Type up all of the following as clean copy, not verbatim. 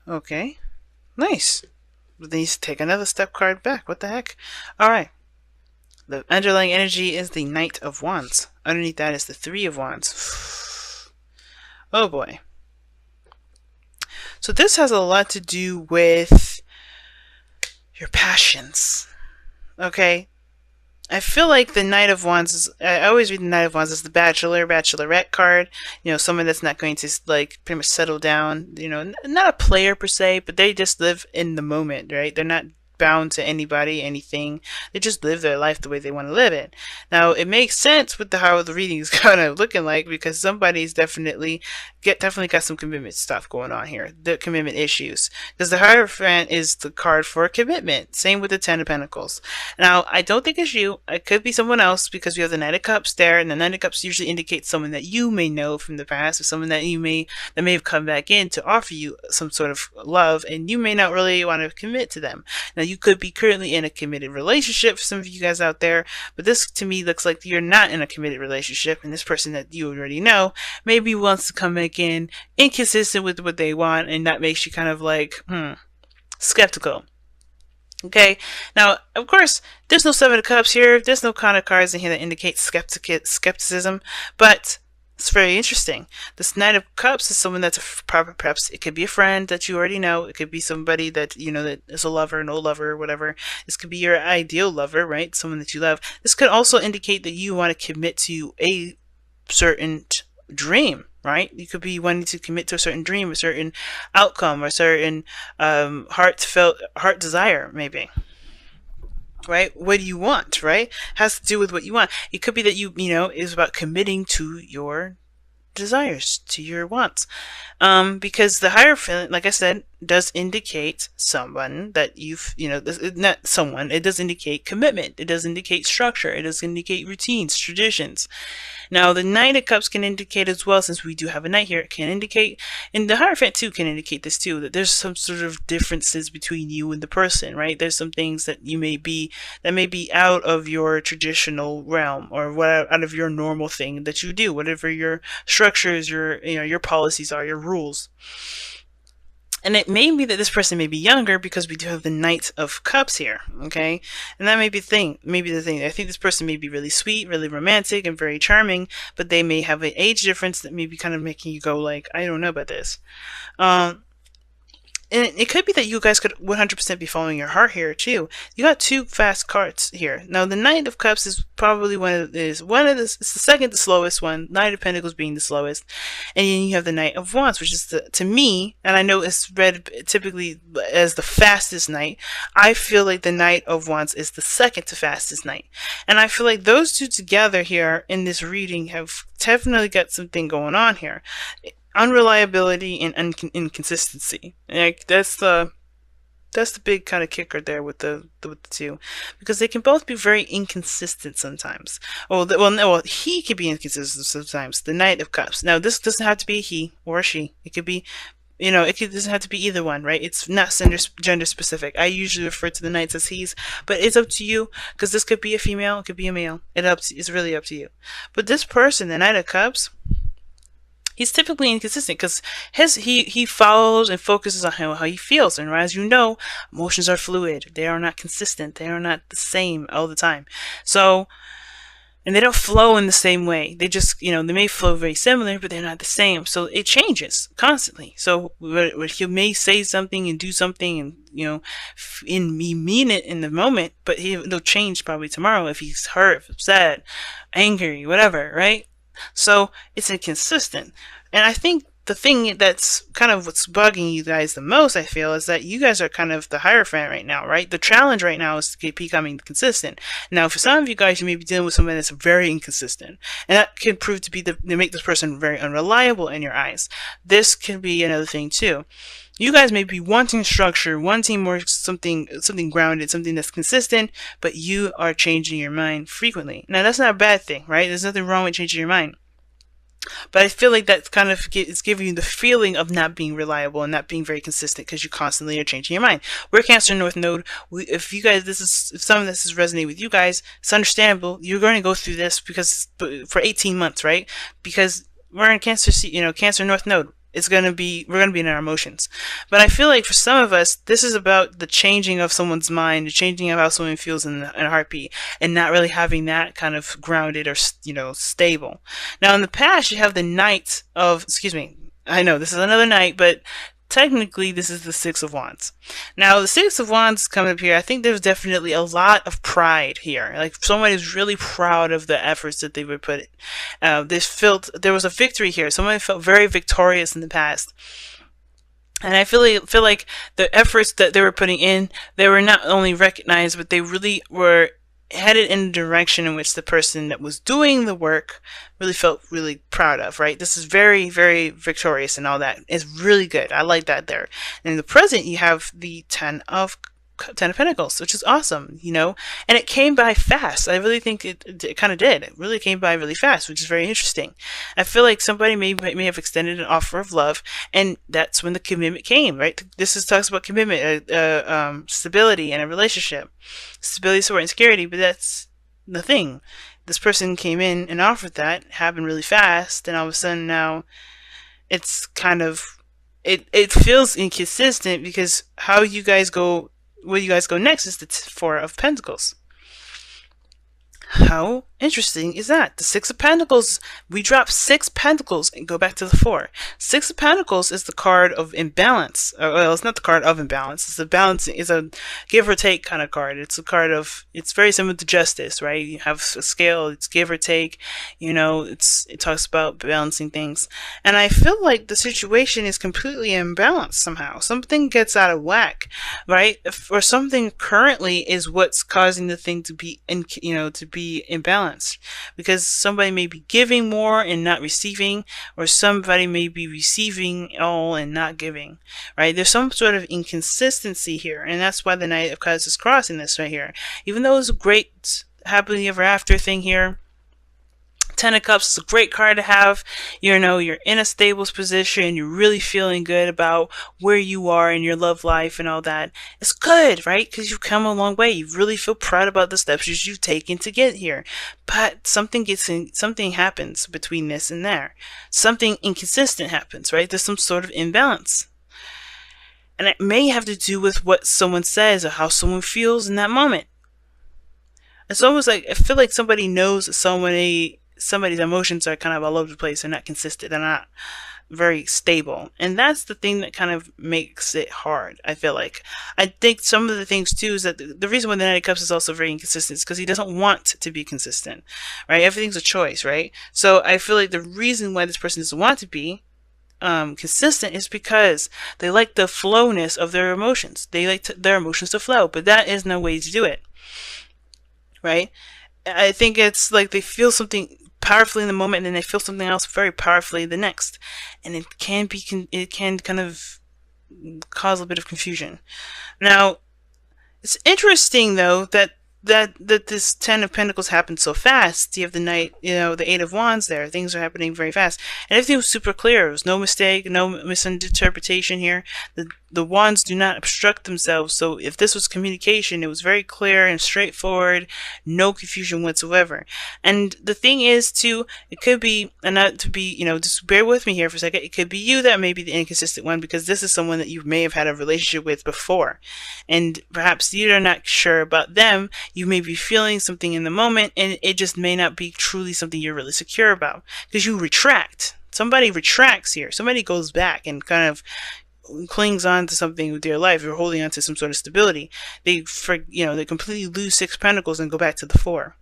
Okay. Nice. But then you take another step card back. What the heck? Alright. The underlying energy is the Knight of Wands. Underneath that is the Three of Wands. Oh boy. So this has a lot to do with your passions. Okay? I feel like the Knight of Wands is, I always read the Knight of Wands as the Bachelor, Bachelorette card. You know, someone that's not going to, like, pretty much settle down. You know, not a player per se, but they just live in the moment, right? They're not bound to anybody, anything. They just live their life the way they want to live it. Now, it makes sense with how the reading is kind of looking like, because somebody's definitely got some commitment stuff going on here. The commitment issues. Because the Hierophant is the card for commitment. Same with the Ten of Pentacles. Now, I don't think it's you. It could be someone else, because we have the Knight of Cups there, and the Knight of Cups usually indicates someone that you may know from the past, or someone that may have come back in to offer you some sort of love, and you may not really want to commit to them. Now, you could be currently in a committed relationship for some of you guys out there, but this to me looks like you're not in a committed relationship, and this person that you already know maybe wants to come back in inconsistent with what they want, and that makes you kind of like, skeptical. Okay, now, of course, there's no Seven of Cups here. There's no kind of cards in here that indicate skepticism, but it's very interesting. This Knight of Cups is someone that's perhaps it could be a friend that you already know. It could be somebody that you know that is a lover, no lover, whatever. This could be your ideal lover, right? Someone that you love. This could also indicate that you want to commit to a certain dream, right? You could be wanting to commit to a certain dream, a certain outcome, or a certain heart desire, maybe. Right? What do you want, right? Has to do with what you want. It could be that you know, is about committing to your desires, to your wants. Because the Hierophant, like I said, does indicate someone that you know, not someone, it does indicate commitment, it does indicate structure, it does indicate routines, traditions. Now, the Knight of Cups can indicate as well, since we do have a Knight here, it can indicate, and the Hierophant too can indicate this too, that there's some sort of differences between you and the person, right? There's some things that that may be out of your traditional realm, or out of your normal thing that you do, whatever your structures, your policies are, your rules. And it may be that this person may be younger, because we do have the Knight of Cups here, okay? And that may be the thing. I think this person may be really sweet, really romantic, and very charming, but they may have an age difference that may be kind of making you go like, I don't know about this. And it could be that you guys could 100% be following your heart here too. You got two fast cards here. Now, the Knight of Cups is probably it's the second the slowest one. Knight of Pentacles being the slowest, and then you have the Knight of Wands, which is to me, and I know it's read typically as the fastest knight. I feel like the Knight of Wands is the second to fastest knight, and I feel like those two together here in this reading have definitely got something going on here. Unreliability and inconsistency. Like that's the big kind of kicker there with the two, because they can both be very inconsistent sometimes. Well, he could be inconsistent sometimes. The Knight of Cups. Now, this doesn't have to be a he or a she. It could be, you know, doesn't have to be either one, right? It's not gender specific. I usually refer to the knights as he's, but it's up to you, because this could be a female, it could be a male. It's really up to you. But this person, the Knight of Cups, he's typically inconsistent, because he follows and focuses on how he feels, and as you know, emotions are fluid. They are not consistent. They are not the same all the time. So, and they don't flow in the same way. They just, you know, they may flow very similar, but they're not the same. So it changes constantly. So he may say something and do something, and you know, he mean it in the moment, but he'll change probably tomorrow if he's hurt, upset, angry, whatever, right? So it's inconsistent. And I think the thing that's kind of what's bugging you guys the most, I feel, is that you guys are kind of the Hierophant right now, right? The challenge right now is to keep becoming consistent. Now, for some of you guys, you may be dealing with someone that's very inconsistent, and that could prove to be to make this person very unreliable in your eyes. This could be another thing too. You guys may be wanting structure, wanting more something grounded, something that's consistent, but you are changing your mind frequently. Now, that's not a bad thing, right? There's nothing wrong with changing your mind. But I feel like that's kind of is giving you the feeling of not being reliable and not being very consistent, because you constantly are changing your mind. We're Cancer North Node. If some of this is resonating with you guys, it's understandable. You're going to go through this for 18 months, right? Because we're in Cancer North Node. we're gonna be in our emotions. But I feel like for some of us, this is about the changing of someone's mind, the changing of how someone feels in a heartbeat, and not really having that kind of grounded or stable. Now in the past, you have the Knight of, excuse me, I know this is another knight, but technically this is the Six of Wands. Now the Six of Wands coming up here, I think there's definitely a lot of pride here. Like someone is really proud of the efforts that they would put in. There was a victory here. Someone felt very victorious in the past. And I feel like the efforts that they were putting in, they were not only recognized, but they really were headed in the direction in which the person that was doing the work really felt really proud of, right? This is very, very victorious and all that. It's really good. I like that there. And in the present, you have the Ten of Pentacles, which is awesome, and it came by fast. I really think it kind of did. It really came by really fast, which is very interesting. I feel like somebody may have extended an offer of love, and that's when the commitment came, right? Talks about commitment, stability in a relationship, stability, support, and security. But that's the thing. This person came in and offered that, happened really fast, and all of a sudden now it's kind of it feels inconsistent because where you guys go next is the Four of Pentacles. How interesting is that? The Six of Pentacles, we drop 6 Pentacles and go back to the 4. 6 of Pentacles is the card of imbalance. Well, it's not the card of imbalance. It's a balance. It's a give or take kind of card. It's a card of, it's very similar to justice, right? You have a scale. It's give or take. It talks about balancing things. And I feel like the situation is completely imbalanced somehow. Something gets out of whack, right? Or something currently is what's causing the thing to be imbalanced, because somebody may be giving more and not receiving, or somebody may be receiving all and not giving, right? There's some sort of inconsistency here, and that's why the Knight of Cups is crossing this right here. Even though it's a great happily ever after thing here, Ten of Cups is a great card to have. You're in a stable position. You're really feeling good about where you are in your love life and all that. It's good, right? Because you've come a long way. You really feel proud about the steps you've taken to get here. But something happens between this and there. Something inconsistent happens, right? There's some sort of imbalance. And it may have to do with what someone says or how someone feels in that moment. It's almost like, I feel like somebody knows that somebody's emotions are kind of all over the place. They're not consistent. They're not very stable. And that's the thing that kind of makes it hard, I feel like. I think some of the things, too, is that the reason why the Knight of Cups is also very inconsistent is because he doesn't want to be consistent, right? Everything's a choice, right? So I feel like the reason why this person doesn't want to be consistent is because they like the flowness of their emotions. They like their emotions to flow, but that is no way to do it, right? I think it's like they feel something powerfully in the moment, and then they feel something else very powerfully the next, and it can kind of cause a bit of confusion. Now, it's interesting though that this Ten of Pentacles happened so fast. You have the Knight, the Eight of Wands there. Things are happening very fast, and everything was super clear. There was no mistake, no misinterpretation here. The wands do not obstruct themselves, so if this was communication, it was very clear and straightforward, no confusion whatsoever. And the thing is, too, it could be, and not to be, just bear with me here for a second, it could be you that may be the inconsistent one, because this is someone that you may have had a relationship with before, and perhaps you're not sure about them. You may be feeling something in the moment, and it just may not be truly something you're really secure about, because you retract. Somebody retracts here. Somebody goes back and kind of clings on to something with their life, or holding on to some sort of stability. They completely lose 6 Pentacles and go back to the 4.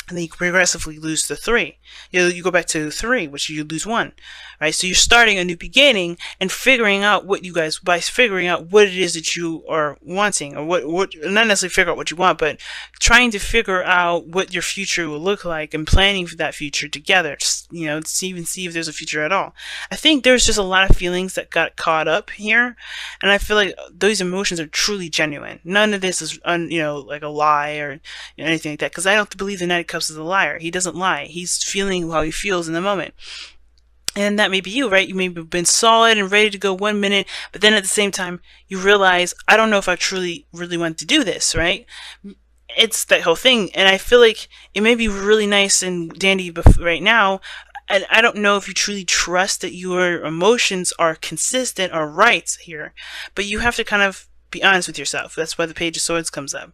And then you progressively lose the 3. You go back to 3, which you lose 1. Right? So you're starting a new beginning and figuring out what it is that you are wanting, or what not necessarily figure out what you want, but trying to figure out what your future will look like and planning for that future together. To see if there's a future at all. I think there's just a lot of feelings that got caught up here, and I feel like those emotions are truly genuine. None of this is like a lie or anything like that, because I don't believe the Knight of Cups is a liar. He doesn't lie. He's feeling how he feels in the moment. And that may be you, right? You may have been solid and ready to go 1 minute, but then at the same time, you realize, I don't know if I truly, really want to do this, right? It's that whole thing. And I feel like it may be really nice and dandy right now. and I don't know if you truly trust that your emotions are consistent or right here, but you have to kind of be honest with yourself. That's why the Page of Swords comes up.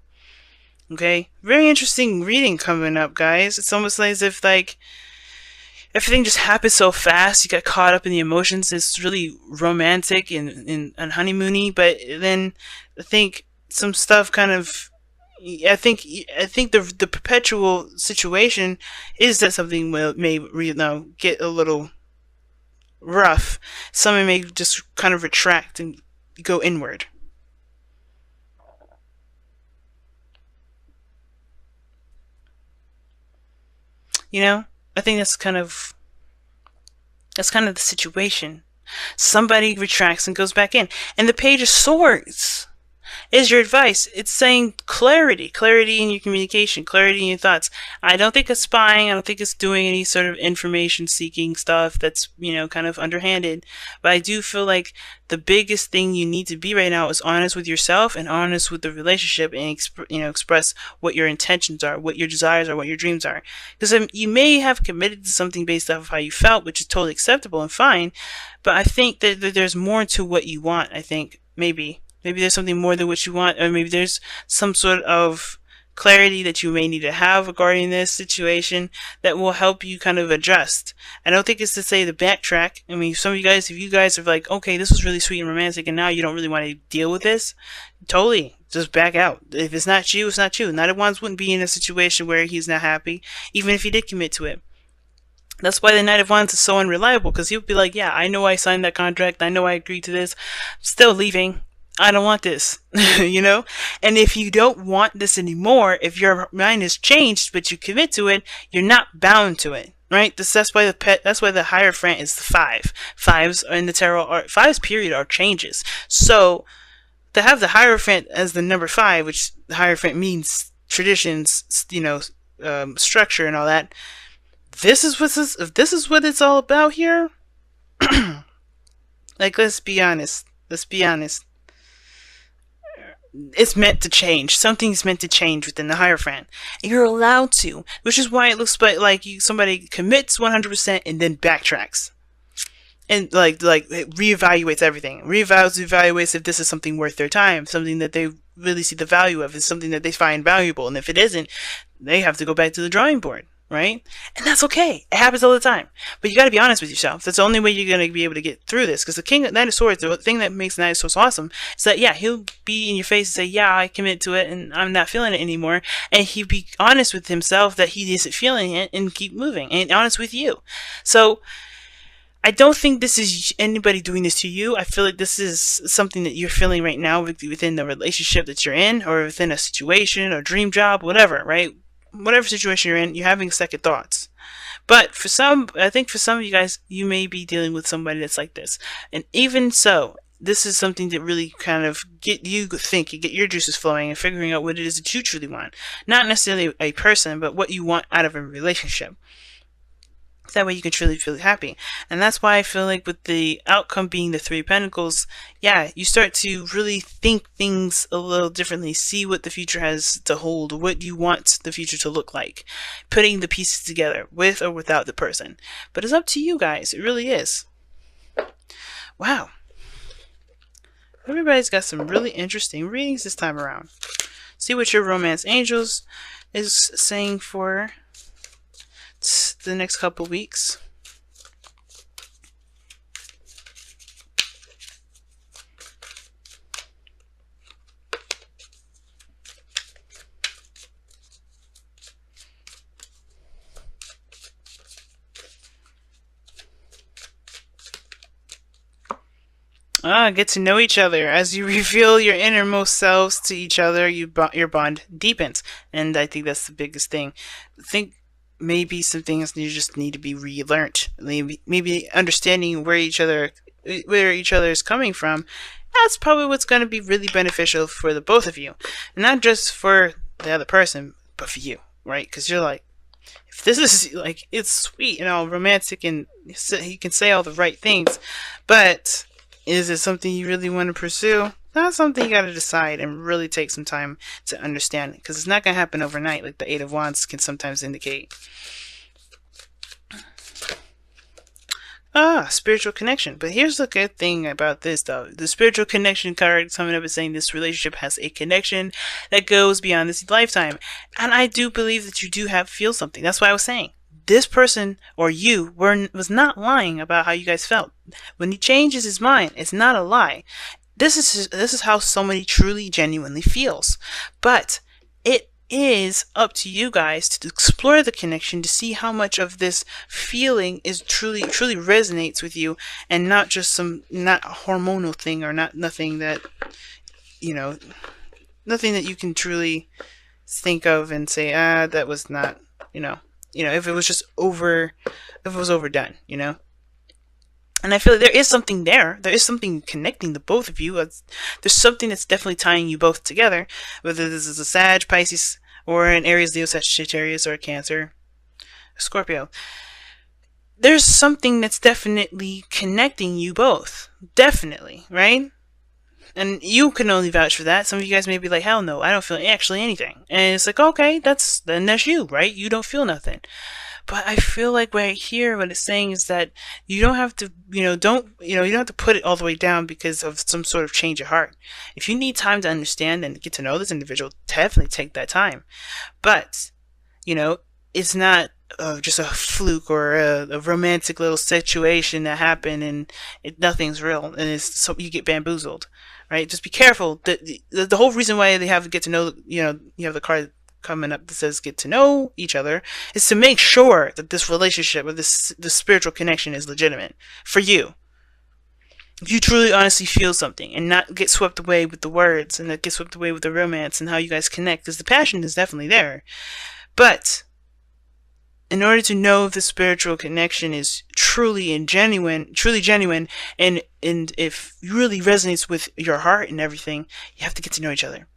Okay, very interesting reading coming up, guys. It's almost like as if like everything just happened so fast. You got caught up in the emotions. It's really romantic and honeymoony, but then I think some stuff kind of. I think the perpetual situation is that something may get a little rough. Someone may just kind of retract and go inward. You know, I think that's kind of the situation. Somebody retracts and goes back in, and the Page of Swords is your advice. It's saying clarity in your communication, clarity in your thoughts. I don't think it's spying. I don't think it's doing any sort of information seeking stuff that's, kind of underhanded. But I do feel like the biggest thing you need to be right now is honest with yourself and honest with the relationship, and express what your intentions are, what your desires are, what your dreams are. Because you may have committed to something based off of how you felt, which is totally acceptable and fine. But I think that there's more to what you want. I think Maybe there's something more than what you want, or maybe there's some sort of clarity that you may need to have regarding this situation that will help you kind of adjust. I don't think it's to say to backtrack. I mean, if you guys are like, okay, this was really sweet and romantic, and now you don't really want to deal with this, totally, just back out. If it's not you, it's not you. Knight of Wands wouldn't be in a situation where he's not happy, even if he did commit to it. That's why the Knight of Wands is so unreliable, because he'll be like, yeah, I know I signed that contract, I know I agreed to this, still leaving. I don't want this, And if you don't want this anymore, if your mind has changed, but you commit to it, you're not bound to it, right? That's why the Hierophant is the 5. Fives in the tarot fives period are changes. So to have the Hierophant as the number 5, which the Hierophant means traditions, structure and all that. If this is what it's all about here, like, let's be honest. It's meant to change. Something's meant to change within the Hierophant. And you're allowed to, which is why it looks like somebody commits 100% and then backtracks. And like it reevaluates everything. Reevaluates if this is something worth their time, something that they really see the value of, is something that they find valuable. And if it isn't, they have to go back to the drawing board. Right? And that's okay. It happens all the time. But you got to be honest with yourself. That's the only way you're going to be able to get through this. Because the Knight of Swords, the thing that makes the Knight of Swords awesome is that, yeah, he'll be in your face and say, yeah, I commit to it and I'm not feeling it anymore. And he'll be honest with himself that he isn't feeling it and keep moving. And honest with you. So I don't think this is anybody doing this to you. I feel like this is something that you're feeling right now within the relationship that you're in, or within a situation or dream job, whatever, right? Whatever situation you're in, you're having second thoughts. But I think for some of you guys, you may be dealing with somebody that's like this. And even so, this is something that really kind of get you thinking, get your juices flowing, and figuring out what it is that you truly want. Not necessarily a person, but what you want out of a relationship. That way you can truly feel happy. And that's why I feel like with the outcome being the 3 of Pentacles, yeah, you start to really think things a little differently, see what the future has to hold, what you want the future to look like, putting the pieces together with or without the person. But it's up to you guys. It really is. Wow. Everybody's got some really interesting readings this time around. See what your romance angels is saying for the next couple weeks. Get to know each other. As you reveal your innermost selves to each other, your bond deepens. And I think that's the biggest thing. Maybe some things you just need to be relearned. Maybe understanding where each other is coming from. That's probably what's going to be really beneficial for the both of you, and not just for the other person, but for you, right? Because you're like, if this is like, it's sweet and all romantic, and he can say all the right things, but is it something you really want to pursue? That's something you got to decide and really take some time to understand it, because it's not going to happen overnight, like the 8 of Wands can sometimes indicate. Spiritual connection. But here's the good thing about this, though. The spiritual connection card coming up is saying this relationship has a connection that goes beyond this lifetime. And I do believe that you do feel something. That's why I was saying this person or you was not lying about how you guys felt. When he changes his mind, it's not a lie. This is how somebody truly, genuinely feels. But it is up to you guys to explore the connection, to see how much of this feeling is truly resonates with you, and not just some not a hormonal thing, or nothing that nothing that you can truly think of and say, that was not, if it was just overdone. And I feel like there is something there. There is something connecting the both of you. There's something that's definitely tying you both together. Whether this is a Sag, Pisces, or an Aries, Leo, Sagittarius, or a Cancer, a Scorpio. There's something that's definitely connecting you both. Definitely, right? And you can only vouch for that. Some of you guys may be like, hell no, I don't feel actually anything. And it's like, okay, that's you, right? You don't feel nothing. But I feel like right here, what it's saying is that you don't have to, you don't have to put it all the way down because of some sort of change of heart. If you need time to understand and get to know this individual, definitely take that time. But, it's not just a fluke or a romantic little situation that happened and nothing's real, and you get bamboozled, right? Just be careful. The whole reason why they have to get to know, you have the card coming up that says get to know each other, is to make sure that this relationship or this spiritual connection is legitimate for you. If you truly honestly feel something and not get swept away with the words and not get swept away with the romance and how you guys connect, because the passion is definitely there. But in order to know if the spiritual connection is truly genuine, and if it really resonates with your heart and everything, you have to get to know each other.